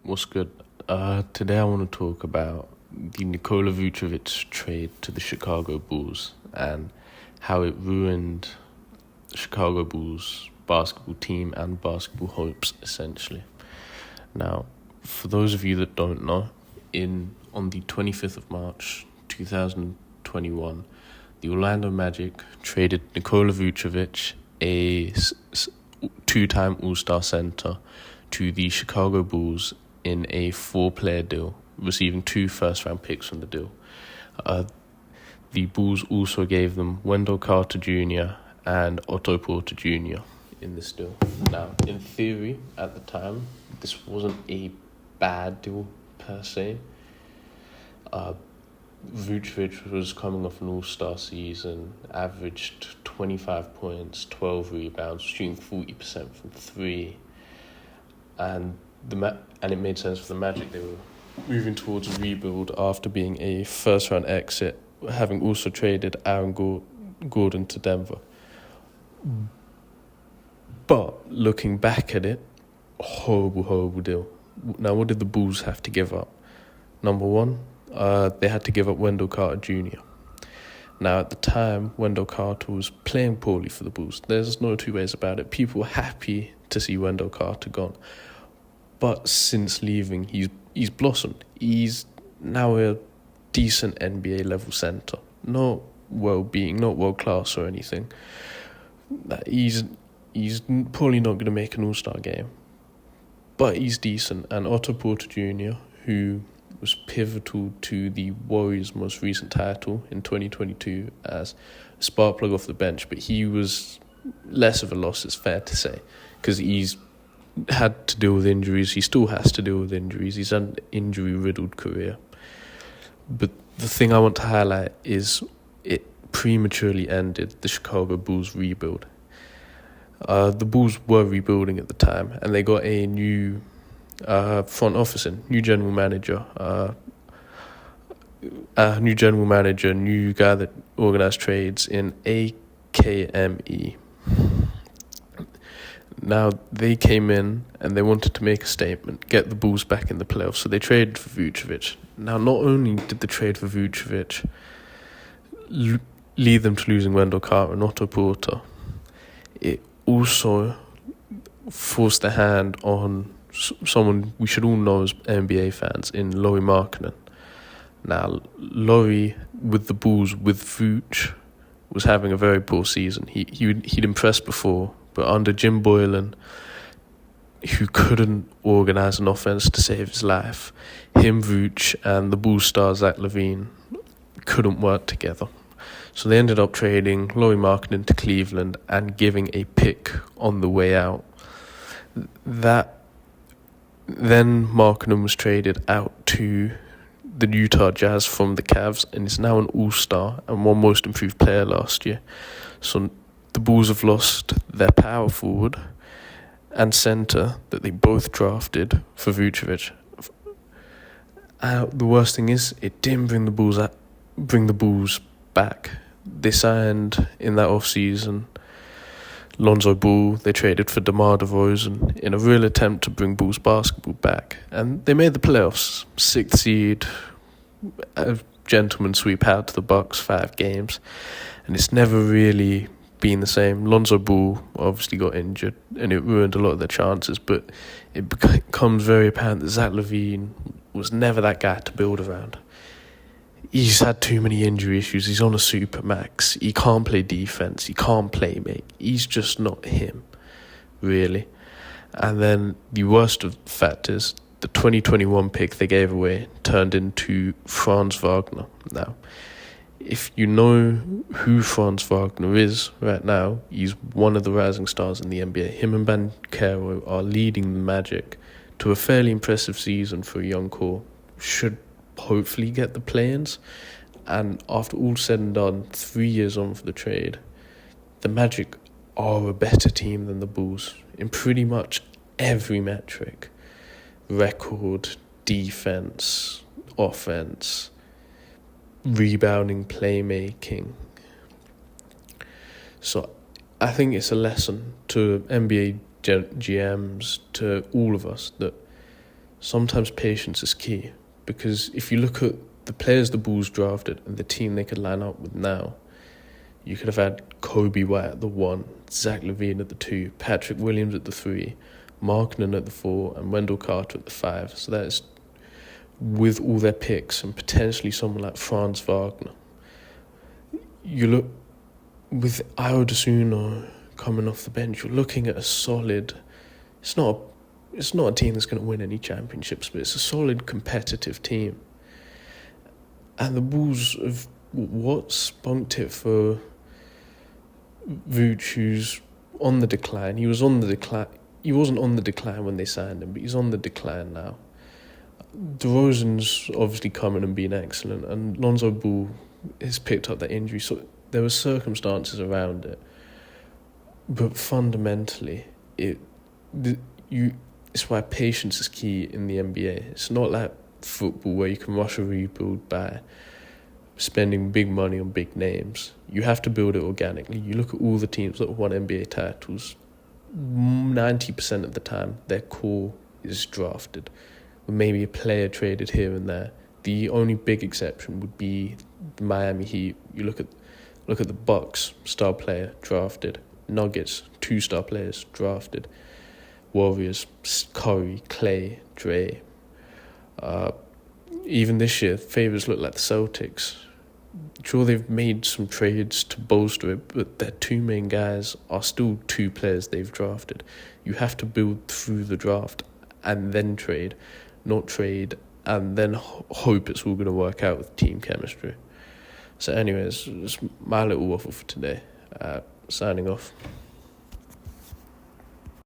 What's good? Today I want to talk about the Nikola Vucevic trade to the Chicago Bulls and how it ruined the Chicago Bulls basketball team and basketball hopes, essentially. Now, for those of you that don't know, on the 25th of March 2021, the Orlando Magic traded Nikola Vucevic, a two-time All-Star center, to the Chicago Bulls in a 4-player deal, receiving 2 first-round picks from the deal. The Bulls also gave them Wendell Carter Jr. and Otto Porter Jr. in this deal. Now, in theory, at the time, this wasn't a bad deal per se. Vucevic was coming off an all-star season, averaged 25 points, 12 rebounds, shooting 40% from 3. And it made sense for the Magic. They were moving towards a rebuild after being a first-round exit, having also traded Aaron Gordon to Denver. But looking back at it, horrible deal. Now, what did the Bulls have to give up? Number one, they had to give up Wendell Carter Jr. Now, at the time, Wendell Carter was playing poorly for the Bulls. There's no two ways about it. People were happy to see Wendell Carter gone. But since leaving, he's blossomed. He's now a decent NBA-level center. Not well-being, not world-class or anything. He's probably not going to make an all-star game. But he's decent. And Otto Porter Jr., who was pivotal to the Warriors' most recent title in 2022 as a spark plug off the bench, but he was less of a loss, it's fair to say, because he's had to deal with injuries. He still has to deal with injuries. He's had an injury-riddled career. But the thing I want to highlight is it prematurely ended the Chicago Bulls rebuild. The Bulls were rebuilding at the time, and they got a new front office in, new general manager, new guy that organized trades in AKME. Now, they came in and they wanted to make a statement, get the Bulls back in the playoffs, so they traded for Vucevic. Now, not only did the trade for Vucevic lead them to losing Wendell Carter and Otto Porter, it also forced their hand on someone we should all know as NBA fans in Lauri Markkanen. Now, Lauri, with the Bulls, with Vooch, was having a very poor season. He'd impressed before, but under Jim Boylan, who couldn't organise an offence to save his life, him, Vooch, and the Bulls star Zach LaVine couldn't work together. So they ended up trading Lauri Markkanen to Cleveland and giving a pick on the way out. Then Markkanen was traded out to the Utah Jazz from the Cavs and is now an all-star and won most improved player last year. So the Bulls have lost their power forward and center that they both drafted for Vucevic. The worst thing is, it didn't bring the Bulls back. They signed in that off-season Lonzo Ball. They traded for DeMar DeRozan in a real attempt to bring Bulls basketball back. And they made the playoffs. 6th seed, a gentleman sweep out to the Bucks, 5 games. And it's never really been the same. Lonzo Ball obviously got injured and it ruined a lot of their chances. But it becomes very apparent that Zach LaVine was never that guy to build around. He's had too many injury issues. He's on a supermax. He can't play defense. He can't play make. He's just not him, really. And then the worst of the fact is the 2021 pick they gave away turned into Franz Wagner. Now, if you know who Franz Wagner is right now, he's one of the rising stars in the NBA. Him and Banchero are leading the Magic to a fairly impressive season for a young core. Should hopefully get the play-ins, and after all said and done, 3 years on for the trade, the Magic are a better team than the Bulls in pretty much every metric: record, defense, offense, rebounding, playmaking. So I think it's a lesson to NBA GMs, to all of us, that sometimes patience is key, because if you look at the players the Bulls drafted and the team they could line up with now, you could have had Kobe White at the 1, Zach LaVine at the 2, Patrick Williams at the 3, Markkanen at the 4, and Wendell Carter at the 5. So that is with all their picks and potentially someone like Franz Wagner. You look with Ayo Dosunmu coming off the bench, you're looking at a solid. It's not a team that's going to win any championships, but it's a solid competitive team. And the Bulls have spunked it for Vuce, who's on the decline. He was on the decline. He wasn't on the decline when they signed him, but he's on the decline now. DeRozan's obviously coming and being excellent, and Lonzo Ball has picked up that injury, so there were circumstances around it. But fundamentally, it's why patience is key in the NBA. It's not like football where you can rush a rebuild by spending big money on big names. You have to build it organically. You look at all the teams that won NBA titles, 90% of the time their core is drafted, with maybe a player traded here and there. The only big exception would be the Miami Heat. You look at the Bucks, star player drafted. Nuggets, 2 star players drafted. Warriors, Curry, Clay, Dre. Even this year, favourites look like the Celtics. Sure, they've made some trades to bolster it, but their 2 main guys are still 2 players they've drafted. You have to build through the draft and then trade, not trade and then hope it's all going to work out with team chemistry. So anyways, it's my little waffle for today. Signing off.